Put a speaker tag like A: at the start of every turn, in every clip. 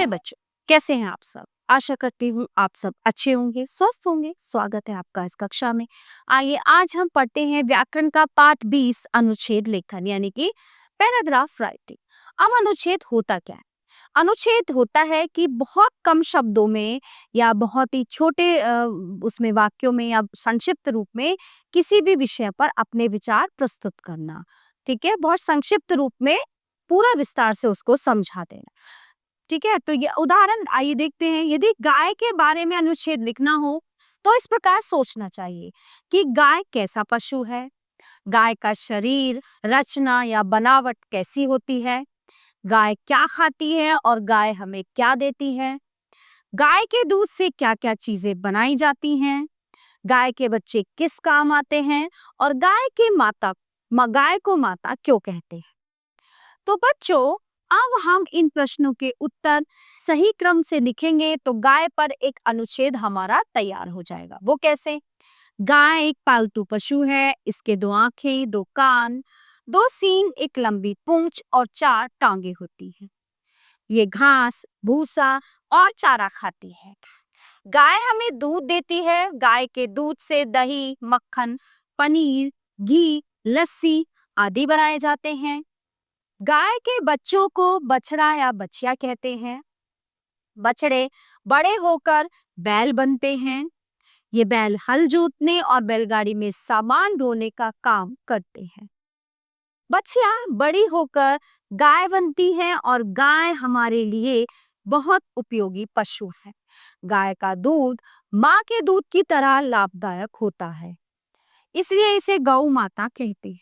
A: प्यारे बच्चों, कैसे हैं आप सब? आशा करती हूँ आप सब अच्छे होंगे, स्वस्थ होंगे। स्वागत है आपका इस कक्षा में। आइए आज हम पढ़ते हैं व्याकरण का पाठ 20 अनुच्छेद लेखन यानी कि पैराग्राफ राइटिंग। अब अनुच्छेद होता क्या है? अनुच्छेद होता है कि बहुत कम शब्दों में या बहुत ही छोटे उसमें वाक्यों में या संक्षिप्त रूप में किसी भी विषय पर अपने विचार प्रस्तुत करना। ठीक है, बहुत संक्षिप्त रूप में पूरा विस्तार से उसको समझा देना। ठीक है, तो ये उदाहरण आइए देखते हैं। यदि गाय के बारे में अनुच्छेद लिखना हो तो इस प्रकार सोचना चाहिए कि गाय कैसा पशु है, गाय का शरीर, रचना या बनावट कैसी होती है, गाय क्या खाती है और गाय हमें क्या देती है, गाय के दूध से क्या क्या चीजें बनाई जाती हैं, गाय के बच्चे किस काम आते हैं और गाय को माता क्यों कहते हैं। तो बच्चों, अब हम इन प्रश्नों के उत्तर सही क्रम से लिखेंगे तो गाय पर एक अनुच्छेद हमारा तैयार हो जाएगा। वो कैसे? गाय एक पालतू पशु है। इसके 2 आंखें, 2 कान, 2 सींग, एक लंबी पूंछ और 4 टांगे होती हैं। ये घास, भूसा और चारा खाती है। गाय हमें दूध देती है। गाय के दूध से दही, मक्खन, पनीर, घी, लस्सी आदि बनाए जाते हैं। गाय के बच्चों को बछड़ा या बछिया कहते हैं। बछड़े बड़े होकर बैल बनते हैं। ये बैल हल जोतने और बैलगाड़ी में सामान ढोने का काम करते हैं। बछिया बड़ी होकर गाय बनती है और गाय हमारे लिए बहुत उपयोगी पशु है। गाय का दूध माँ के दूध की तरह लाभदायक होता है, इसलिए इसे गौ माता कहते हैं।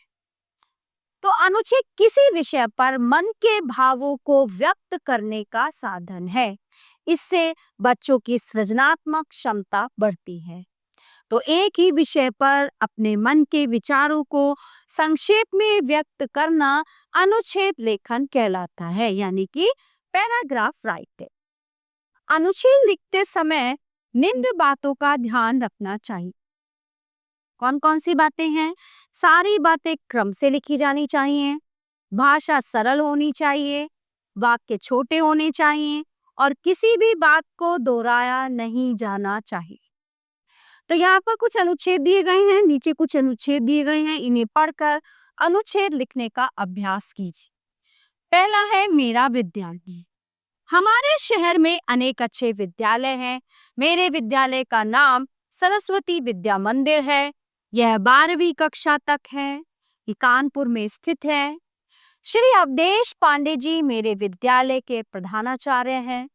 A: तो अनुच्छेद किसी विषय पर मन के भावों को व्यक्त करने का साधन है। इससे बच्चों की सृजनात्मक क्षमता बढ़ती है। तो एक ही विषय पर अपने मन के विचारों को संक्षेप में व्यक्त करना अनुच्छेद लेखन कहलाता है, यानी कि पैराग्राफ राइटिंग। अनुच्छेद लिखते समय निम्न बातों का ध्यान रखना चाहिए। कौन कौन सी बातें हैं? सारी बातें क्रम से लिखी जानी चाहिए, भाषा सरल होनी चाहिए, वाक्य छोटे होने चाहिए और किसी भी बात को दोहराया नहीं जाना चाहिए। तो यहाँ पर कुछ अनुच्छेद दिए गए हैं, नीचे कुछ अनुच्छेद दिए गए हैं। इन्हें पढ़कर अनुच्छेद लिखने का अभ्यास कीजिए। पहला है मेरा विद्यालय। हमारे शहर में अनेक अच्छे विद्यालय हैं। मेरे विद्यालय का नाम सरस्वती विद्या मंदिर है। यह 12वीं कक्षा तक है। ये कानपुर में स्थित है। श्री अवधेश पांडे जी मेरे विद्यालय के प्रधानाचार्य हैं।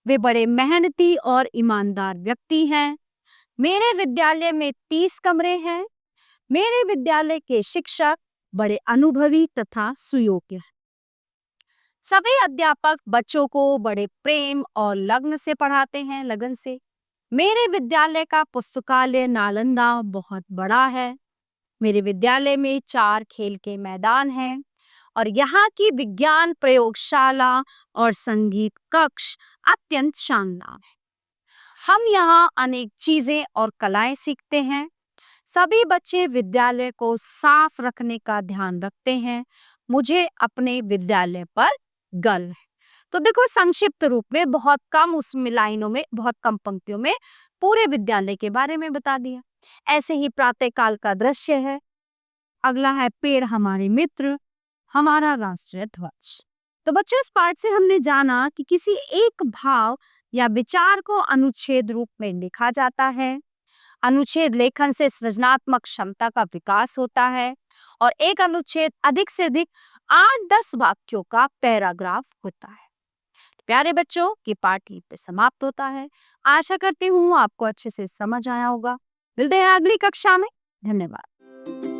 A: वे बड़े मेहनती और ईमानदार व्यक्ति हैं। मेरे विद्यालय में 30 कमरे हैं। मेरे विद्यालय के शिक्षक बड़े अनुभवी तथा सुयोग्य हैं। सभी अध्यापक बच्चों को बड़े प्रेम और लगन से पढ़ाते हैं, लगन से। मेरे विद्यालय का पुस्तकालय नालंदा बहुत बड़ा है। मेरे विद्यालय में 4 खेल के मैदान हैं और यहाँ की विज्ञान प्रयोगशाला और संगीत कक्ष अत्यंत शानदार है। हम यहाँ अनेक चीजें और कलाएं सीखते हैं। सभी बच्चे विद्यालय को साफ रखने का ध्यान रखते हैं। मुझे अपने विद्यालय पर गर्व है। तो देखो, संक्षिप्त रूप में बहुत कम उसमें लाइनों में, बहुत कम पंक्तियों में पूरे विद्यालय के बारे में बता दिया। ऐसे ही प्रातःकाल का दृश्य है। अगला है पेड़ हमारे मित्र, हमारा राष्ट्रीय ध्वज। तो बच्चों, इस पाठ से हमने जाना कि किसी एक भाव या विचार को अनुच्छेद रूप में लिखा जाता है। अनुच्छेद लेखन से सृजनात्मक क्षमता का विकास होता है और एक अनुच्छेद अधिक से अधिक 8-10 वाक्यों का पैराग्राफ होता है। प्यारे बच्चों, ये पाठ यहीं पे समाप्त होता है। आशा करती हूँ आपको अच्छे से समझ आया होगा। मिलते हैं अगली कक्षा में। धन्यवाद।